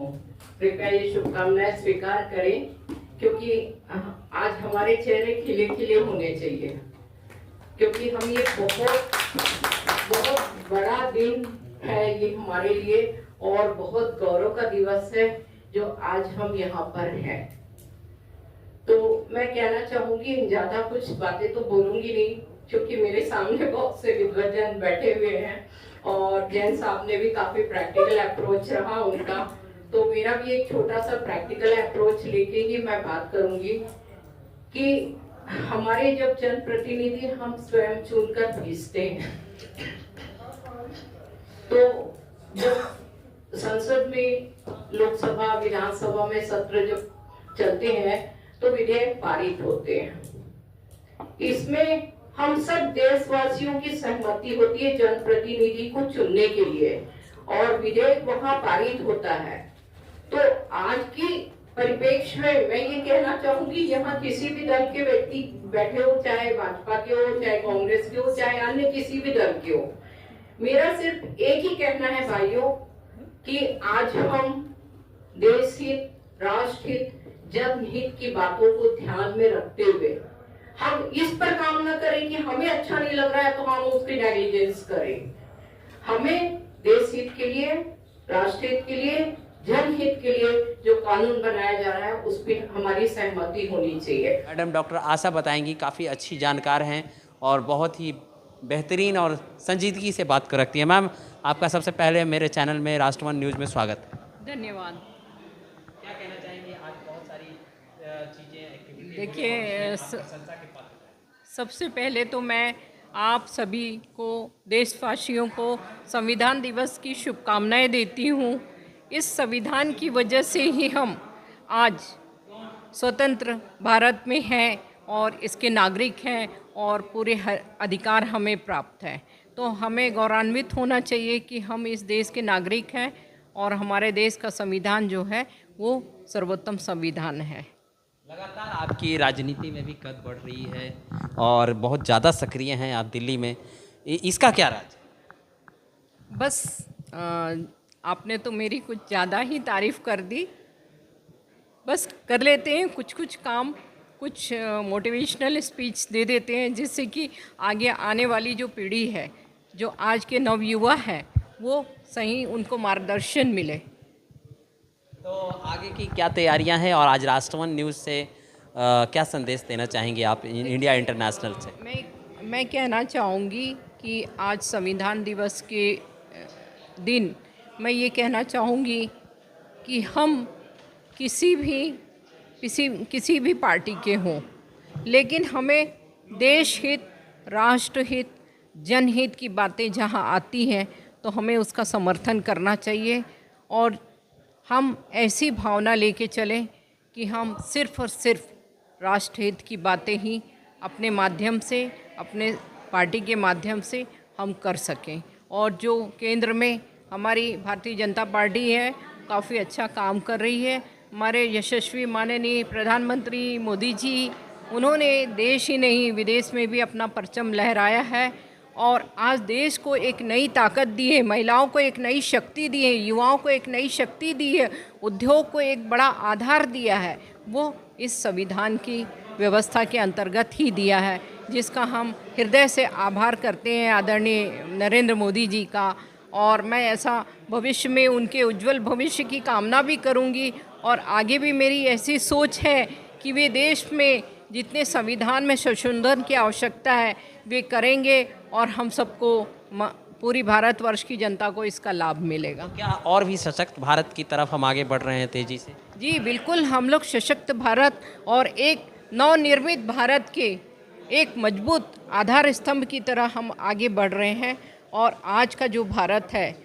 कृपया ये शुभकामनाएं स्वीकार करें, क्योंकि आज हमारे चेहरे खिले खिले होने चाहिए, क्योंकि हम ये बहुत बहुत बड़ा दिन है ये हमारे लिए और बहुत गौरव का दिवस है जो आज हम यहाँ पर हैं। तो मैं कहना चाहूंगी, ज्यादा कुछ बातें तो बोलूंगी नहीं, क्योंकि मेरे सामने बहुत से विद्वजन बैठे हुए हैं और जैन साहब ने भी काफी प्रैक्टिकल अप्रोच रहा उनका, तो मेरा भी एक छोटा सा प्रैक्टिकल अप्रोच लेके ही मैं बात करूंगी कि हमारे जब जनप्रतिनिधि हम स्वयं चुनकर भेजते हैं, तो जब संसद में, लोकसभा, विधानसभा में सत्र जब चलते हैं तो विधेयक पारित होते हैं। इसमें हम सब देशवासियों की सहमति होती है जनप्रतिनिधि को चुनने के लिए और विधेयक वहां पारित होता है। तो आज की परिप्रेक्ष्य में मैं ये कहना चाहूंगी, यहाँ किसी भी दल के व्यक्ति बैठे हो, चाहे भाजपा के हो, चाहे कांग्रेस के हो, चाहे अन्य किसी भी दल के हो, मेरा सिर्फ एक ही कहना है भाइयों कि आज हम देश हित, राष्ट्र हित, जनहित की बातों को ध्यान में रखते हुए हम इस पर काम न करें कि हमें अच्छा नहीं लग रहा है तो हम उसकी नेग्लिजेंस करें। हमें देश हित के लिए, राष्ट्र हित के लिए, जनहित के लिए जो कानून बनाया जा रहा है उस पर हमारी सहमति होनी चाहिए। मैडम डॉक्टर आशा बताएंगी, काफ़ी अच्छी जानकार हैं और बहुत ही बेहतरीन और संजीदगी से बात कर रखती हैं। मैम, आपका सबसे पहले मेरे चैनल में राष्ट्रवन न्यूज़ में स्वागत है। धन्यवाद। क्या कहना चाहेंगे? आज बहुत सारी चीज़ें, देखिए, सबसे पहले तो मैं आप सभी को, देशवासियों को संविधान दिवस की शुभकामनाएं देती हूँ। इस संविधान की वजह से ही हम आज स्वतंत्र भारत में हैं और इसके नागरिक हैं और पूरे अधिकार हमें प्राप्त हैं। तो हमें गौरवान्वित होना चाहिए कि हम इस देश के नागरिक हैं और हमारे देश का संविधान जो है वो सर्वोत्तम संविधान है। लगातार आपकी राजनीति में भी कद बढ़ रही है और बहुत ज़्यादा सक्रिय हैं आप दिल्ली में, इसका क्या राज? बस आपने तो मेरी कुछ ज़्यादा ही तारीफ़ कर दी। बस कर लेते हैं कुछ कुछ काम, कुछ मोटिवेशनल स्पीच दे देते हैं जिससे कि आगे आने वाली जो पीढ़ी है, जो आज के नवयुवा हैं, वो सही उनको मार्गदर्शन मिले। तो आगे की क्या तैयारियां हैं और आज राष्ट्रवन न्यूज़ से क्या संदेश देना चाहेंगे आप इंडिया इंटरनेशनल से? मैं कहना चाहूँगी कि आज संविधान दिवस के दिन मैं ये कहना चाहूँगी कि हम किसी भी पार्टी के हों, लेकिन हमें देश हित, राष्ट्र हित, जनहित की बातें जहाँ आती हैं तो हमें उसका समर्थन करना चाहिए और हम ऐसी भावना लेके चलें कि हम सिर्फ और सिर्फ राष्ट्रहित की बातें ही अपने माध्यम से, अपने पार्टी के माध्यम से हम कर सकें। और जो केंद्र में हमारी भारतीय जनता पार्टी है, काफ़ी अच्छा काम कर रही है। हमारे यशस्वी माननीय प्रधानमंत्री मोदी जी, उन्होंने देश ही नहीं विदेश में भी अपना परचम लहराया है और आज देश को एक नई ताकत दी है, महिलाओं को एक नई शक्ति दी है, युवाओं को एक नई शक्ति दी है, उद्योग को एक बड़ा आधार दिया है। वो इस संविधान की व्यवस्था के अंतर्गत ही दिया है, जिसका हम हृदय से आभार करते हैं आदरणीय नरेंद्र मोदी जी का। और मैं ऐसा भविष्य में उनके उज्जवल भविष्य की कामना भी करूंगी और आगे भी मेरी ऐसी सोच है कि वे देश में जितने संविधान में संशोधन की आवश्यकता है वे करेंगे और हम सबको, पूरी भारतवर्ष की जनता को इसका लाभ मिलेगा। क्या और भी सशक्त भारत की तरफ हम आगे बढ़ रहे हैं तेज़ी से? जी बिल्कुल, हम लोग सशक्त भारत और एक नवनिर्मित भारत के एक मजबूत आधार स्तंभ की तरह हम आगे बढ़ रहे हैं। और आज का जो भारत है,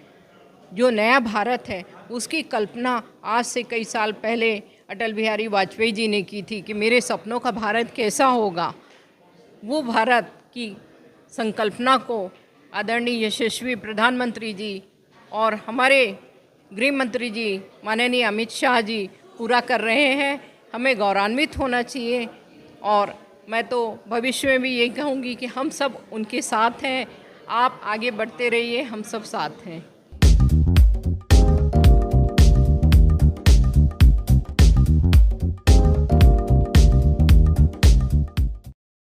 जो नया भारत है, उसकी कल्पना आज से कई साल पहले अटल बिहारी वाजपेयी जी ने की थी कि मेरे सपनों का भारत कैसा होगा। वो भारत की संकल्पना को आदरणीय यशस्वी प्रधानमंत्री जी और हमारे गृह मंत्री जी माननीय अमित शाह जी पूरा कर रहे हैं। हमें गौरवान्वित होना चाहिए और मैं तो भविष्य में भी ये कहूँगी कि हम सब उनके साथ हैं। आप आगे बढ़ते रहिए, हम सब साथ हैं।